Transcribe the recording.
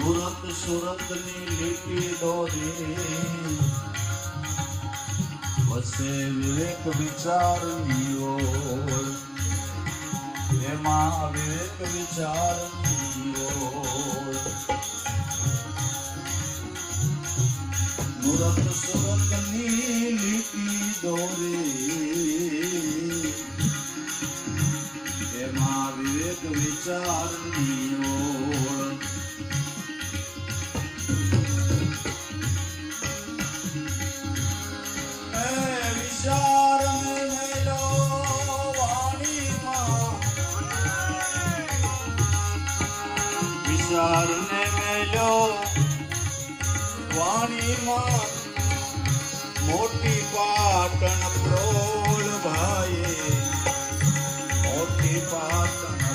સુરતની લીટી દોરી વસે વિવેક વિચારની ઓળ, એમાં વિવેક વિચારની ઓળ. સુરતની લીટી દોરી એમાં વિવેક વિચારની ઓળ. વિચારને મેલો વાણીમાં, મોટી પાટણ પ્રોળ ભાઈ, મોટી પાટણ